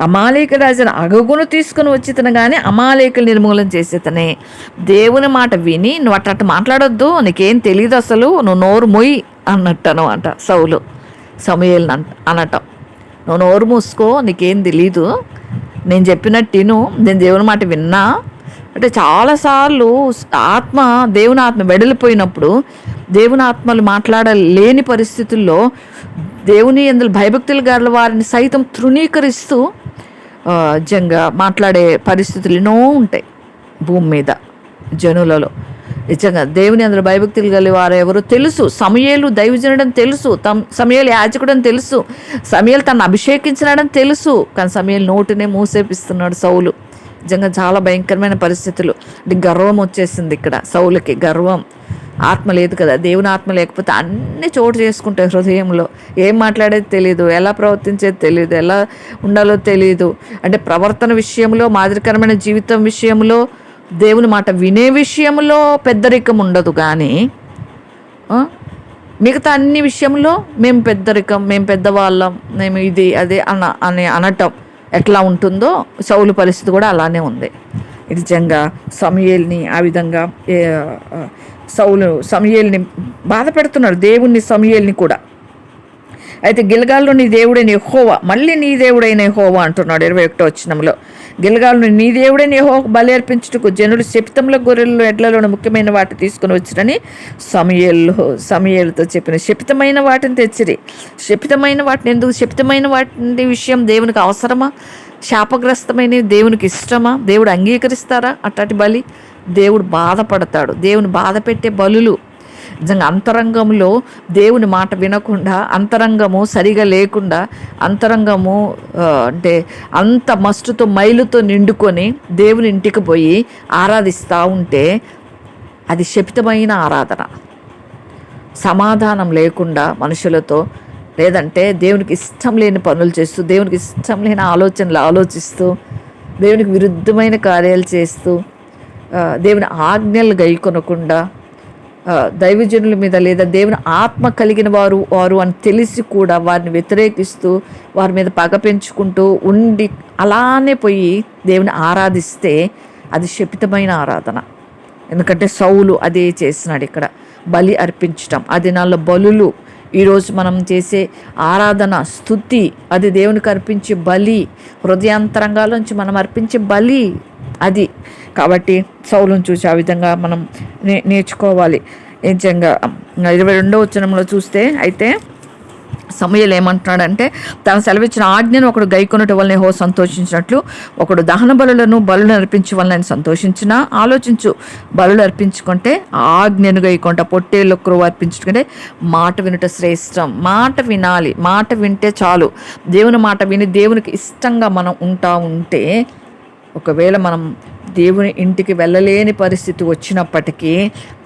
అమాలేక రాజును అగగును తీసుకుని వచ్చితను కానీ అమాలేకులు నిర్మూలన చేసేతనే. దేవుని మాట విని నువ్వు అట్ట మాట్లాడొద్దు, నీకేం తెలియదు అసలు, నువ్వు నోరు మొయ్యి అన్నట్టు అనమాట సౌలు సమూయేలుని అనటం. నువ్వు నోరు మూసుకో, నీకేం తెలీదు, నేను చెప్పినట్టు నేను దేవుని మాట విన్నా అంటే చాలాసార్లు దేవుని ఆత్మ వెడలిపోయినప్పుడు, దేవుని ఆత్మలు మాట్లాడలేని పరిస్థితుల్లో దేవుని అందులో భయభక్తులు గల వారిని సైతం తృణీకరిస్తూ నిజంగా మాట్లాడే పరిస్థితులు ఎన్నో ఉంటాయి భూమి మీద జనులలో. నిజంగా దేవుని అందులో భయభక్తులు గల వారు ఎవరో తెలుసు. సమూయేలు దైవజనుడని తెలుసు, సమూయేలు యాజకుడని తెలుసు, సమూయేలు తను అభిషేకించినాడని తెలుసు. కానీ సమూయేలు నోటినే మూసేపిస్తున్నాడు సౌలు. నిజంగా చాలా భయంకరమైన పరిస్థితులు. అంటే గర్వం వచ్చేసింది ఇక్కడ సౌలుకి, గర్వం. ఆత్మ లేదు కదా, దేవుని ఆత్మ లేకపోతే అన్నీ చోటు చేసుకుంటాయి హృదయంలో. ఏం మాట్లాడేది తెలియదు, ఎలా ప్రవర్తించేది తెలియదు, ఎలా ఉండాలో తెలియదు. అంటే ప్రవర్తన విషయంలో, మాదిరికరమైన జీవితం విషయంలో, దేవుని మాట వినే విషయంలో పెద్దరికం ఉండదు. కానీ మిగతా అన్ని విషయంలో మేము పెద్దరికం, మేము పెద్దవాళ్ళం, మేము ఇది అదే అని అనటం ఎట్లా ఉంటుందో సౌలు పరిస్థితి కూడా అలానే ఉంది. నిజంగా సమూయేలుని ఆ విధంగా సమూయేలుని బాధ పెడుతున్నాడు, దేవుణ్ణి సమూయేలుని కూడా. అయితే గిల్గాల్లో నీ దేవుడైన యెహోవా, మళ్ళీ నీ దేవుడైన యెహోవా అంటున్నాడు 21వ వచనంలో. గిల్గాల్లో నీ దేవుడైన యెహోవాకు బలి అర్పించుటకు జనులు శపితముల గొర్రెలు ఎడ్లలోని ముఖ్యమైన వాటి తీసుకుని వచ్చిరని సమూయేలుతో చెప్పిన. శపితమైన వాటిని తెచ్చిరి. శపితమైన వాటిని ఎందుకు? శపితమైన వాటి విషయం దేవునికి అవసరమా? శాపగ్రస్తమైన దేవునికి ఇష్టమా? దేవుడు అంగీకరిస్తారా అట్లాంటి బలి? దేవుడు బాధపడతాడు. దేవుని బాధ పెట్టే బలులు నిజంగా అంతరంగంలో దేవుని మాట వినకుండా, అంతరంగము సరిగా లేకుండా, అంతరంగము అంటే అంత మస్టుతో మైలుతో నిండుకొని దేవుని ఇంటికి పోయి ఆరాధిస్తూ ఉంటే అది శపితమైన ఆరాధన. సమాధానం లేకుండా మనుషులతో, లేదంటే దేవునికి ఇష్టం లేని పనులు చేస్తూ, దేవునికి ఇష్టం లేని ఆలోచనలు ఆలోచిస్తూ, దేవునికి విరుద్ధమైన కార్యాలు చేస్తూ, దేవుని ఆజ్ఞలు గైకొనకుండా, దైవజనుల మీద లేదా దేవుని ఆత్మ కలిగిన వారు అని తెలిసి కూడా వారిని వ్యతిరేకిస్తూ, వారి మీద పగ పెంచుకుంటూ ఉండి అలానే పోయి దేవుని ఆరాధిస్తే అది శపితమైన ఆరాధన. ఎందుకంటే సౌలు అదే చేసినాడు ఇక్కడ, బలి అర్పించటం. అది నాలో బలులు. ఈరోజు మనం చేసే ఆరాధన, స్తుతి, అది దేవునికి అర్పించే బలి, హృదయాంతరంగాలోంచి మనం అర్పించే బలి అది. కాబట్టి సౌలును చూసి ఆ విధంగా మనం నేర్చుకోవాలి. నిజంగా 22వ వచనంలో చూస్తే అయితే సమూయేలు ఏమంటున్నాడంటే, తను సెలవిచ్చిన ఆజ్ఞను ఒకడు గైకొనుట వలన యెహోవా సంతోషించినట్లు ఒకడు దహన బలులను అర్పించు వలన సంతోషించినా, ఆలోచించు, బలులు అర్పించుకుంటే ఆజ్ఞను గైకొంట, పొట్టేళ్ళు క్రొవ్వు అర్పించుకుంటే మాట వినుట శ్రేష్టం. మాట వినాలి, మాట వింటే చాలు. దేవుని మాట విని దేవునికి ఇష్టంగా మనం ఉంటే, ఒకవేళ మనం దేవుని ఇంటికి వెళ్ళలేని పరిస్థితి వచ్చినప్పటికీ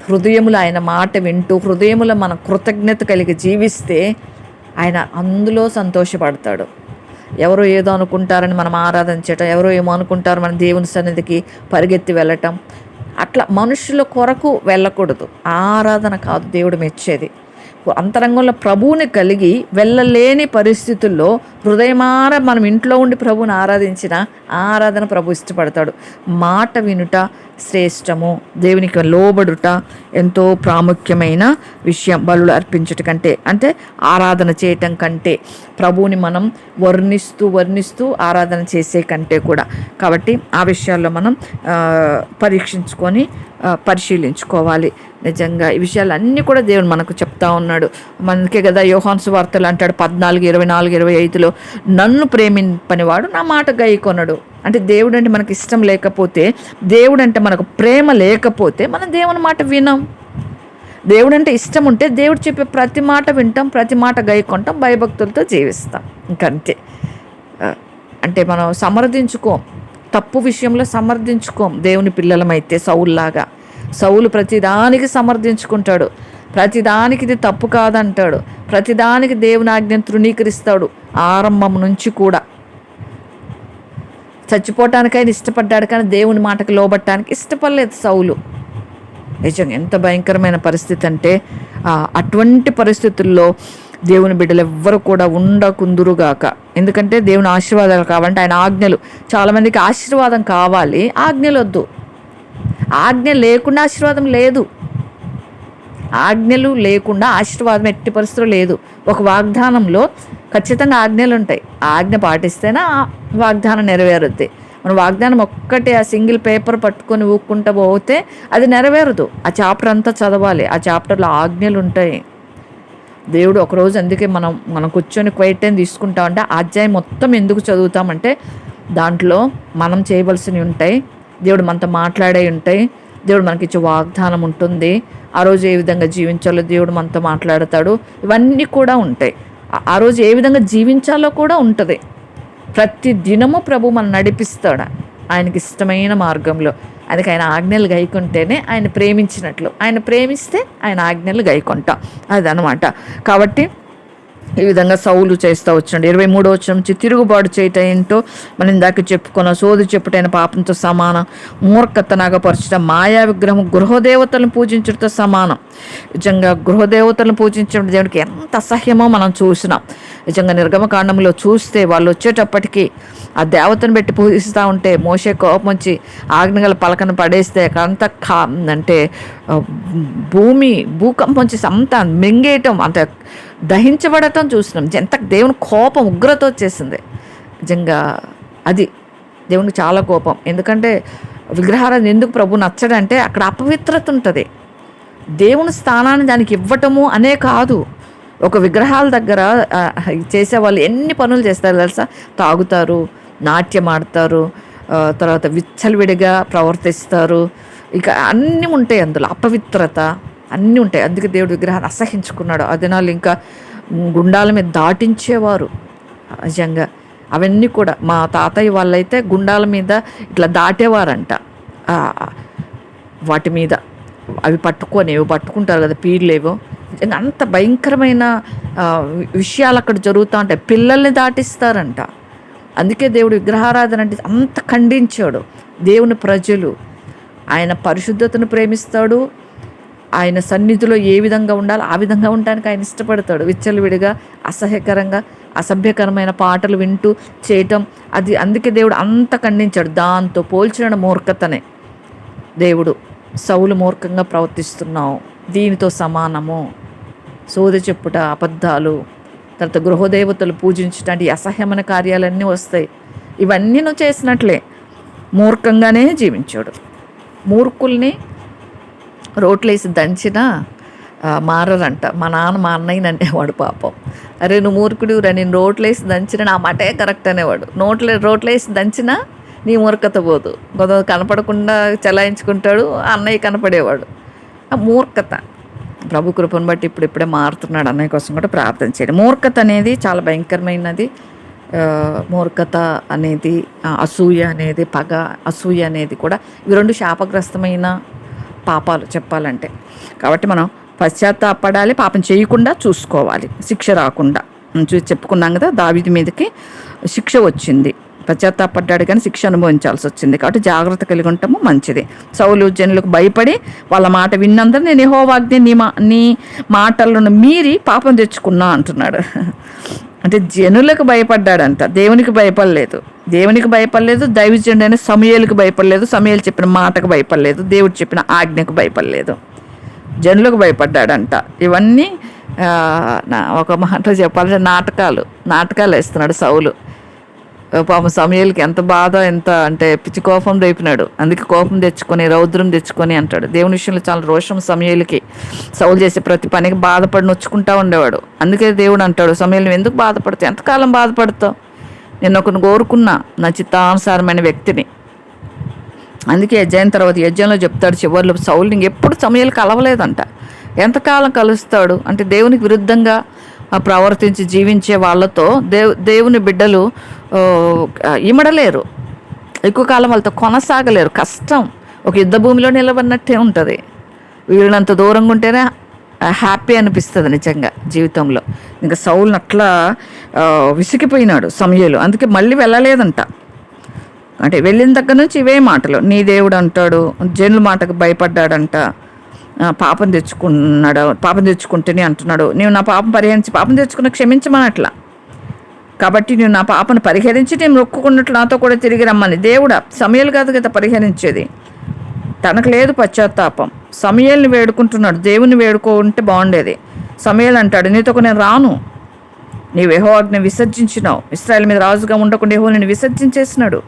హృదయములో ఆయన మాట వింటూ, హృదయములో మన కృతజ్ఞత కలిగి జీవిస్తే ఆయన అందులో సంతోషపడతాడు. ఎవరో ఏదో అనుకుంటారని మనం ఆరాధన చేయటం, ఎవరో ఏమో అనుకుంటారు మన దేవుని సన్నిధికి పరిగెత్తి వెళ్ళటం, అట్లా మనుషుల కొరకు వెళ్ళకూడదు. ఆరాధన కాదు దేవుడు మెచ్చేది. అంతరంగంలో ప్రభువుని కలిగి వెళ్ళలేని పరిస్థితుల్లో హృదయమార మనం ఇంట్లో ఉండి ప్రభువుని ఆరాధించిన ఆరాధన ప్రభు ఇష్టపడతాడు. మాట వినుట శ్రేష్టము, దేవునికి లోబడుట ఎంతో ప్రాముఖ్యమైన విషయం. బలులు అర్పించుట కంటే, అంటే ఆరాధన చేయటం కంటే, ప్రభువుని మనం వర్ణిస్తూ ఆరాధన చేసే కంటే కూడా. కాబట్టి ఆ విషయాల్లో మనం పరీక్షించుకొని పరిశీలించుకోవాలి. నిజంగా ఈ విషయాలన్నీ కూడా దేవుడు మనకు చెప్తా ఉన్నాడు. మనకే కదా యోహాను సువార్తలు అంటాడు 14:24-25లో, నన్ను ప్రేమింపనివాడు నా మాట గైకొనడు. అంటే దేవుడు అంటే మనకి ఇష్టం లేకపోతే, దేవుడు అంటే మనకు ప్రేమ లేకపోతే మనం దేవుని మాట వినం. దేవుడు అంటే ఇష్టం ఉంటే దేవుడు చెప్పే ప్రతి మాట వింటాం, ప్రతి మాట గైకొంటాం, భయభక్తులతో జీవిస్తాం. ఇంకంతే. అంటే మనం సమర్థించుకోం, తప్పు విషయంలో సమర్థించుకోం. దేవుని పిల్లలమైతే సౌలులాగా, సౌలు ప్రతిదానికి సమర్థించుకుంటాడు, ప్రతిదానికి ఇది తప్పు కాదంటాడు, ప్రతిదానికి దేవుని ఆజ్ఞను తృణీకరిస్తాడు. ఆరంభం నుంచి కూడా చచ్చిపోవటానికైనా ఇష్టపడ్డాడు, కానీ దేవుని మాటకు లోబట్టడానికి ఇష్టపడలేదు సౌలు. నిజంగా ఎంత భయంకరమైన పరిస్థితి అంటే, అటువంటి పరిస్థితుల్లో దేవుని బిడ్డలు ఎవ్వరు కూడా ఉండకుందురుగాక. ఎందుకంటే దేవుని ఆశీర్వాదాలు కావాలంటే ఆయన ఆజ్ఞలు. చాలామందికి ఆశీర్వాదం కావాలి, ఆజ్ఞలు వద్దు. ఆజ్ఞ లేకుండా ఆశీర్వాదం లేదు, ఆజ్ఞలు లేకుండా ఆశీర్వాదం ఎట్టి పరిస్థితులు లేదు. ఒక వాగ్దానంలో ఖచ్చితంగా ఆజ్ఞలు ఉంటాయి, ఆజ్ఞ పాటిస్తేనే ఆ వాగ్దానం నెరవేరుద్ది. మన వాగ్దానం ఒక్కటే ఆ సింగిల్ పేపర్ పట్టుకొని ఊక్కుంటూ పోతే అది నెరవేరదు. ఆ చాప్టర్ అంతా చదవాలి, ఆ చాప్టర్లో ఆజ్ఞలు ఉంటాయి. దేవుడు ఒకరోజు, అందుకే మనం కూర్చొని క్వైట్ టైం తీసుకుంటామంటే అధ్యాయం మొత్తం ఎందుకు చదువుతామంటే దాంట్లో మనం చేయవలసినవి ఉంటాయి, దేవుడు మనతో మాట్లాడే ఉంటాయి, దేవుడు మనకి ఇచ్చే వాగ్దానం ఉంటుంది, ఆ రోజు ఏ విధంగా జీవించాలో దేవుడు మనతో మాట్లాడతాడు, ఇవన్నీ కూడా ఉంటాయి. ఆ రోజు ఏ విధంగా జీవించాలో కూడా ఉంటుంది. ప్రతి దినము ప్రభు మనం నడిపిస్తాడు ఆయనకి ఇష్టమైన మార్గంలో. అందుకే ఆయన ఆజ్ఞలు గైకుంటేనే ఆయన ప్రేమించినట్లు, ఆయన ప్రేమిస్తే ఆయన ఆజ్ఞలు గైకొంటాం, అదనమాట. కాబట్టి ఈ విధంగా సౌలు చేస్తూ వచ్చాడు. 23వ వచనం నుంచి, తిరుగుబాటు చేయటం ఏంటో మనం ఇందాక చెప్పుకున్నాం. సోది చెప్పుటైన పాపంతో సమానం, మూర్ఖత నగపరచడం, మాయా విగ్రహం గృహదేవతలను పూజించడంతో సమానం. నిజంగా గృహదేవతలను పూజించడం దేవుడికి ఎంత అసహ్యమో మనం చూసినాం. నిజంగా నిర్గమకాండంలో చూస్తే వాళ్ళు వచ్చేటప్పటికి ఆ దేవతను పెట్టి పూజిస్తూ ఉంటే మోషే కోపం వచ్చి ఆజ్ఞగల పలకను పడేస్తే అంత అంటే భూకంపం వచ్చేసి అంతా మింగేయటం, అంత దహించబడటం చూసినాం. ఎంత దేవుని కోపం ఉగ్రత వచ్చేసింది. నిజంగా అది దేవునికి చాలా కోపం. ఎందుకంటే విగ్రహారాధన ఎందుకు ప్రభు నచ్చడంటే అక్కడ అపవిత్రత ఉంటుంది. దేవుని స్థానాన్ని దానికి ఇవ్వటము అనే కాదు, ఒక విగ్రహాల దగ్గర చేసేవాళ్ళు ఎన్ని పనులు చేస్తారు తెలుసా? తాగుతారు, నాట్యం ఆడతారు, తర్వాత విచ్చలవిడిగా ప్రవర్తిస్తారు, ఇక అన్నీ ఉంటాయి అందులో, అపవిత్రత అన్నీ ఉంటాయి. అందుకే దేవుడు విగ్రహాన్ని అసహించుకున్నాడు. ఆ దినాలు ఇంకా గుండాల మీద దాటించేవారు. నిజంగా అవన్నీ కూడా మా తాతయ్య వాళ్ళైతే గుండాల మీద ఇట్లా దాటేవారంట. వాటి మీద అవి పట్టుకుంటారు కదా, పీర్లేవో. అంత భయంకరమైన విషయాలు అక్కడ జరుగుతూ ఉంటాయి. పిల్లల్ని దాటిస్తారంట. అందుకే దేవుడు విగ్రహారాధన అంటే అంత ఖండించాడు. దేవుని ప్రజలు ఆయన పరిశుద్ధతను ప్రేమిస్తాడు, ఆయన సన్నిధిలో ఏ విధంగా ఉండాలో ఆ విధంగా ఉండడానికి ఆయన ఇష్టపడతాడు. విచ్చలవిడిగా అసహ్యకరంగా అసభ్యకరమైన పాటలు వింటూ చేయటం అది, అందుకే దేవుడు అంత ఖండించాడు. దాంతో పోల్చిన మూర్ఖతనే దేవుడు, సౌలు మూర్ఖంగా ప్రవర్తిస్తున్నావు, దీనితో సమానము. సోద చెప్పుట, అబద్ధాలు, తర్వాత గృహదేవతలు పూజించడానికి అసహ్యమైన కార్యాలన్నీ వస్తాయి. ఇవన్నీ నువ్వు చేసినట్లే. మూర్ఖంగానే జీవించాడు. మూర్ఖుల్ని రోట్లేసి దంచినా మారరంట. మా నాన్న మా అన్నయ్యని అనేవాడు పాపం. అరే నువ్వు మూర్ఖుడు రా, నేను రోట్లేసి దంచిన నా మాటే కరెక్ట్ అనేవాడు. రోట్లేసి దంచినా నీ మూర్ఖత పోదు. కనపడకుండా చలాయించుకుంటాడు, అన్నయ్య కనపడేవాడు. ఆ మూర్ఖత ప్రభు కృపను బట్టి ఇప్పుడే మారుతున్నాడు. అన్నయ్య కోసం కూడా ప్రార్థన చేయండి. మూర్ఖత అనేది చాలా భయంకరమైనది. మూర్ఖత అనేది, అసూయ అనేది, పగ, అసూయ అనేది కూడా ఇవి రెండు శాపగ్రస్తమైన పాపాలు చెప్పాలంటే. కాబట్టి మనం పశ్చాత్తాపడాలి, పాపం చేయకుండా చూసుకోవాలి, శిక్ష రాకుండా. చెప్పుకున్నాం కదా, దావీదు మీదకి శిక్ష వచ్చింది. పశ్చాత్తాపడ్డాడు కానీ శిక్ష అనుభవించాల్సి వచ్చింది. కాబట్టి జాగ్రత్త కలిగి ఉండటము మంచిది. సౌలు జనులకు భయపడి వాళ్ళ మాట విన్నందుకు నేను యెహోవాజ్ఞ నీ మాటలను మీరి పాపం తెచ్చుకున్నా అంటున్నాడు. అంటే జనులకు భయపడ్డాడంట, దేవునికి భయపడలేదు. దేవునికి భయపడలేదు, దైవజనుడైన సమూయేలుకు భయపడలేదు, సమూయేలు చెప్పిన మాటకు భయపడలేదు, దేవుడు చెప్పిన ఆజ్ఞకు భయపడలేదు, జనులకు భయపడ్డాడంట. ఇవన్నీ ఒక మాట చెప్పాలంటే నాటకాలు వేస్తున్నాడు సౌలు. పాపం సమూయేలుకి ఎంత బాధ, ఎంత అంటే పిచ్చి కోపం రేపినాడు. అందుకే కోపం తెచ్చుకొని రౌద్రం తెచ్చుకొని అంటాడు. దేవుని విషయంలో చాలా రోషం సమూయేలుకి. సౌలు చేసే ప్రతి పనికి బాధపడి నొచ్చుకుంటా ఉండేవాడు. అందుకే దేవుడు అంటాడు, సమూయేలు నువ్వు ఎందుకు బాధపడతావు, ఎంతకాలం బాధపడతావు, నేను ఒకరిని కోరుకున్నా, నా చిత్తానుసారమైన వ్యక్తిని. అందుకే యజ్ఞం తర్వాత యజ్ఞంలో చెప్తాడు చివర్లో, సౌలు ఇంకెప్పుడు సమూయేలు కలవలేదంట. ఎంతకాలం కలుస్తాడు అంటే దేవునికి విరుద్ధంగా ప్రవర్తించి జీవించే వాళ్ళతో దేవుని బిడ్డలు ఇమడలేరు, ఎక్కువ కాలం వాళ్ళతో కొనసాగలేరు. కష్టం, ఒక యుద్ధ భూమిలో నిలబడినట్టే ఉంటుంది. వీళ్ళంత దూరంగా ఉంటేనే హ్యాపీ అనిపిస్తుంది నిజంగా జీవితంలో. ఇంకా సౌలుని అట్లా విసిగిపోయినాడు సమూయేలు. అందుకే మళ్ళీ వెళ్ళలేదంట. అంటే వెళ్ళిన దగ్గర నుంచి ఇవే మాటలు, నీ దేవుడు అంటాడు, జనుల మాటకు భయపడ్డాడంట, పాపం తెచ్చుకుంటేనే అంటున్నాడు, నీవు నా పాపం పాపం తెచ్చుకున్న క్షమించమనట్లా. కాబట్టి నువ్వు నా పాపను పరిహరించి నేను మొక్కుకున్నట్లు నాతో కూడా తిరిగి రమ్మని. దేవుడా, సమూయేలు కాదు కదా పరిహరించేది, తనకు లేదు పశ్చాత్తాపం. సమూయేలుని వేడుకుంటున్నాడు, దేవుని వేడుకుంటే బాగుండేది. సమూయేలు అంటాడు, నీతో నేను రాను, నీవు యెహోవాను విసర్జించినావు, ఇశ్రాయేలు మీద రాజుగా ఉండకుండా యెహోవా నిన్ను విసర్జించేసినాడు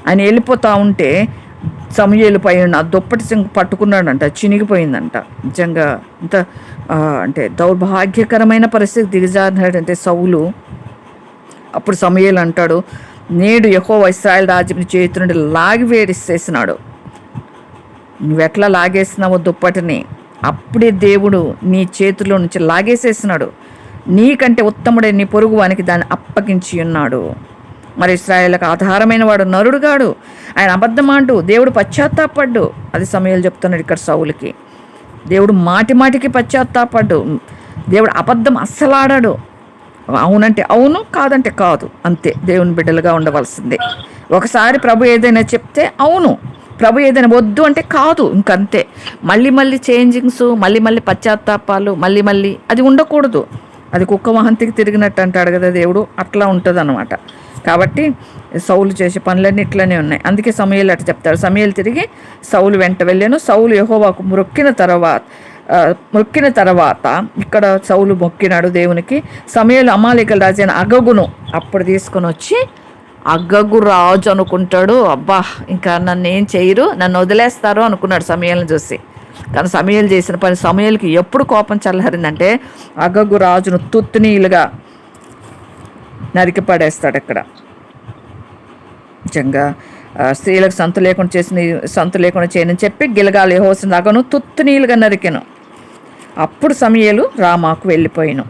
ఆయన వెళ్ళిపోతా ఉంటే సమూయేలు పైన దుప్పటి సింగ్ పట్టుకున్నాడంట, చినిగిపోయిందంట. నిజంగా ఇంత అంటే దౌర్భాగ్యకరమైన పరిస్థితి దిగజారినాడంటే సౌలు. అప్పుడు సమూయేలు అంటాడు, నేడు యెహోవా ఇశ్రాయేలు రాజ్యం చేతి నుండి లాగి వేడిసేసినాడు. నువ్వెట్లా లాగేసినావో దుప్పటిని, అప్పుడే దేవుడు నీ చేతిలో నుంచి లాగేసేసినాడు. నీకంటే ఉత్తముడే నీ పొరుగు వానికి దాన్ని అప్పగించి ఉన్నాడు. మరి ఇశ్రాయేలుకు ఆధారమైన వాడు నరుడుగాడు, ఆయన అబద్ధమాడు, దేవుడు పశ్చాత్తాపడ్డు. అది సమూయేలు చెప్తున్నాడు ఇక్కడ సౌలుకి. దేవుడు మాటికి పశ్చాత్తాపడ్డు, దేవుడు అబద్ధం అస్సలాడాడు. అవునంటే అవును, కాదంటే కాదు, అంతే. దేవుని బిడ్డలుగా ఉండవలసిందే. ఒకసారి ప్రభు ఏదైనా చెప్తే అవును, ప్రభు ఏదైనా వద్దు అంటే కాదు, ఇంకంతే. మళ్ళీ చేంజింగ్స్, మళ్ళీ పశ్చాత్తాపాలు, మళ్ళీ అది ఉండకూడదు. అది కుక్క వాహంతికి తిరిగినట్టు అంటాడు కదా దేవుడు, అట్లా ఉంటుంది అన్నమాట. కాబట్టి సౌలు చేసే పనులన్నీ ఇట్లనే ఉన్నాయి. అందుకే సమూయేలు అట్లా చెప్తాడు. సమూయేలు తిరిగి సౌలు వెంట వెళ్ళాను. సౌలు యెహోవాకు మొక్కిన తర్వాత ఇక్కడ సౌలు మొక్కినాడు దేవునికి. సమూయేలు అమాలేకల రాజైన అగగును అప్పుడు తీసుకొని వచ్చి, అగగు రాజు అనుకుంటాడు, అబ్బా ఇంకా నన్ను ఏం చేయరు, నన్ను వదిలేస్తారు అనుకున్నాడు సమూయేలుని చూసి. కానీ సమూయేలు చేసిన పని, సమూయేలుకి ఎప్పుడు కోపం చల్లారిందంటే అగగు రాజును తుత్తునీలుగా నరికి పడేస్తాడు. ఇక్కడ నిజంగా స్త్రీలకు సంతు లేకుండా చేయనని చెప్పి గిలగాలు యెహోవాను అగను తుత్తునీలుగా నరికెను. అప్పుడు సమూయేలు రామాకు వెళ్ళిపోయాను.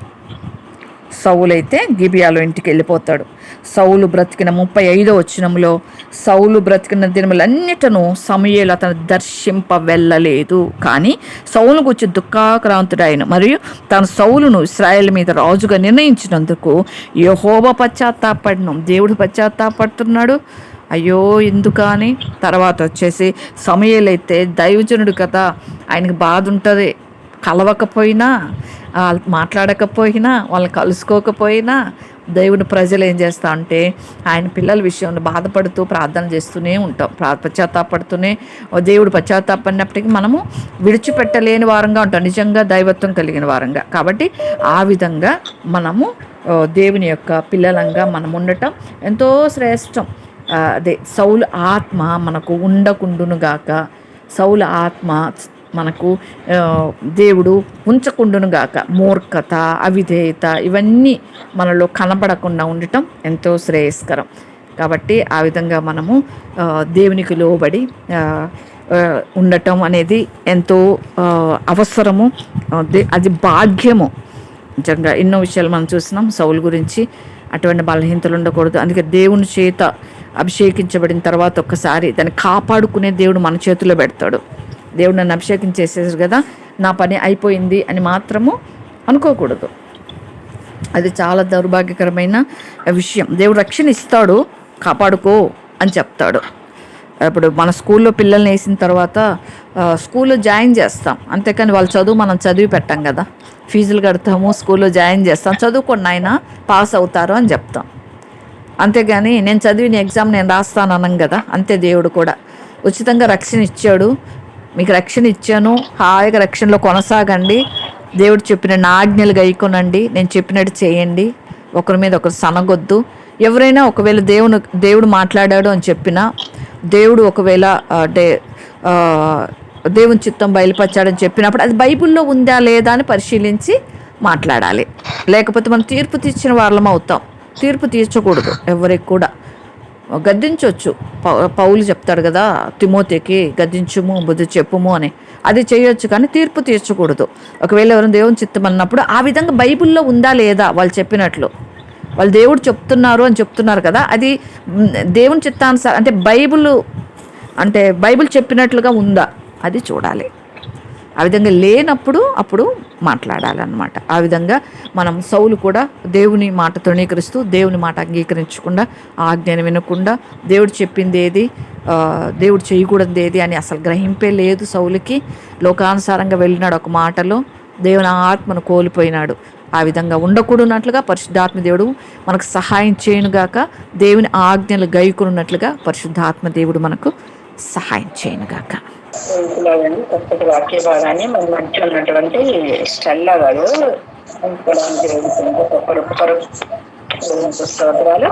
సౌలు అయితే గిబియాలో ఇంటికి వెళ్ళిపోతాడు. సౌలు బ్రతికిన 35వ వచనంలో, సౌలు బ్రతికిన దినములన్నిటను సమూయేలు అతను దర్శింప వెళ్ళలేదు, కానీ సౌలు గురించి దుఃఖాక్రాంతుడాయను. మరియు తన సౌలును ఇశ్రాయేలు మీద రాజుగా నిర్ణయించినందుకు యెహోవా పశ్చాత్తాపడను. దేవుడు పశ్చాత్తాపడుతున్నాడు, అయ్యో ఎందుకని. తర్వాత వచ్చేసి సమూయేలు అయితే దైవజనుడు కదా, ఆయనకు బాధ ఉంటుంది. కలవకపోయినా, మాట్లాడకపోయినా, వాళ్ళని కలుసుకోకపోయినా దేవుని ప్రజలు ఏం చేస్తా అంటే ఆయన పిల్లల విషయంలో బాధపడుతూ ప్రార్థన చేస్తూనే ఉంటాం, పశ్చాత్తాపడుతూనే. దేవుడు పశ్చాత్తాపడినప్పటికీ మనము విడిచిపెట్టలేని వారంగా ఉంటాం, నిజంగా దైవత్వం కలిగిన వారంగా. కాబట్టి ఆ విధంగా మనము దేవుని యొక్క పిల్లలంగా మనం ఉండటం ఎంతో శ్రేష్టం. అదే సౌలు ఆత్మ మనకు ఉండకుండునుగాక, సౌలు ఆత్మ మనకు దేవుడు ఉంచకుండునుగాక. మూర్ఖత, అవిధేయత ఇవన్నీ మనలో కనబడకుండా ఉండటం ఎంతో శ్రేయస్కరం. కాబట్టి ఆ విధంగా మనము దేవునికి లోబడి ఉండటం అనేది ఎంతో అవసరము, అది భాగ్యము. నిజంగా ఎన్నో విషయాలు మనం చూసినాం సౌలు గురించి. అటువంటి బలహీనతలు ఉండకూడదు. అందుకే దేవుని చేత అభిషేకించబడిన తర్వాత ఒక్కసారి దాన్ని కాపాడుకునే దేవుడు మన చేతిలో పెడతాడు. దేవుడు నన్ను అభిషేకించేసేసారు కదా, నా పని అయిపోయింది అని మాత్రము అనుకోకూడదు. అది చాలా దౌర్భాగ్యకరమైన విషయం. దేవుడు రక్షణ ఇస్తాడు, కాపాడుకో అని చెప్తాడు. ఇప్పుడు మన స్కూల్లో పిల్లల్ని వేసిన తర్వాత స్కూల్లో జాయిన్ చేస్తాం, అంతేకాని వాళ్ళ చదువు మనం చదివి పెట్టాం కదా. ఫీజులు కడతాము, స్కూల్లో జాయిన్ చేస్తాం, చదువుకోండి ఆయన పాస్ అవుతారు అని చెప్తాం. అంతేగాని నేను చదివిన ఎగ్జామ్ నేను రాస్తాను అనం కదా. అంతే దేవుడు కూడా ఉచితంగా రక్షణ ఇచ్చాడు. మీకు రక్షణ ఇచ్చాను, హాయిగా రక్షణలో కొనసాగండి, దేవుడు చెప్పిన నా ఆజ్ఞలు గైకొనండి, నేను చెప్పినట్టు చేయండి, ఒకరి మీద ఒకరు సనగొద్దు. ఎవరైనా ఒకవేళ దేవుడు మాట్లాడాడు అని చెప్పినా, దేవుడు ఒకవేళ అంటే దేవుని చిత్తం బయలుపరిచాడని చెప్పినప్పుడు అది బైబిల్లో ఉందా లేదా అని పరిశీలించి మాట్లాడాలి. లేకపోతే మనం తీర్పు తీర్చిన వాళ్ళం అవుతాం. తీర్పు తీర్చకూడదు ఎవరికి కూడా. గద్దించవచ్చు, పౌలు చెప్తాడు కదా తిమోతికి, గద్దించుము బుద్ధి చెప్పుము అని, అది చేయొచ్చు, కానీ తీర్పు తీర్చకూడదు. ఒకవేళ ఎవరైనా దేవుని చిత్తం అన్నప్పుడు ఆ విధంగా బైబిల్లో ఉందా లేదా, వాళ్ళు చెప్పినట్లు వాళ్ళు దేవుడు చెప్తున్నారు అని చెప్తున్నారు కదా, అది దేవుని చిత్తానుసారం అంటే బైబిల్ చెప్పినట్లుగా ఉందా అది చూడాలి. ఆ విధంగా లేనప్పుడు అప్పుడు మాట్లాడాలన్నమాట. ఆ విధంగా మనం సౌలు కూడా దేవుని మాట తృణీకరిస్తూ, దేవుని మాట అంగీకరించకుండా, ఆజ్ఞను వినకుండా, దేవుడు చెప్పింది ఏది, దేవుడు చేయకూడదు ఏది అని అసలు గ్రహింపే లేదు సౌలుకి. లోకానుసారంగా వెళ్ళినాడు, ఒక మాటలో దేవుని ఆత్మను కోల్పోయినాడు. ఆ విధంగా ఉండకూడనట్లుగా పరిశుద్ధాత్మ దేవుడు మనకు సహాయం చేయనుగాక. దేవుని ఆజ్ఞలు గైకొనున్నట్లుగా పరిశుద్ధాత్మ దేవుడు మనకు సహాయం చేయనుగాక. కొత్తటి వాక్య భాగాన్ని మన మధ్య ఉన్నటువంటి స్టెల్లా గారు స్తోత్రాలు.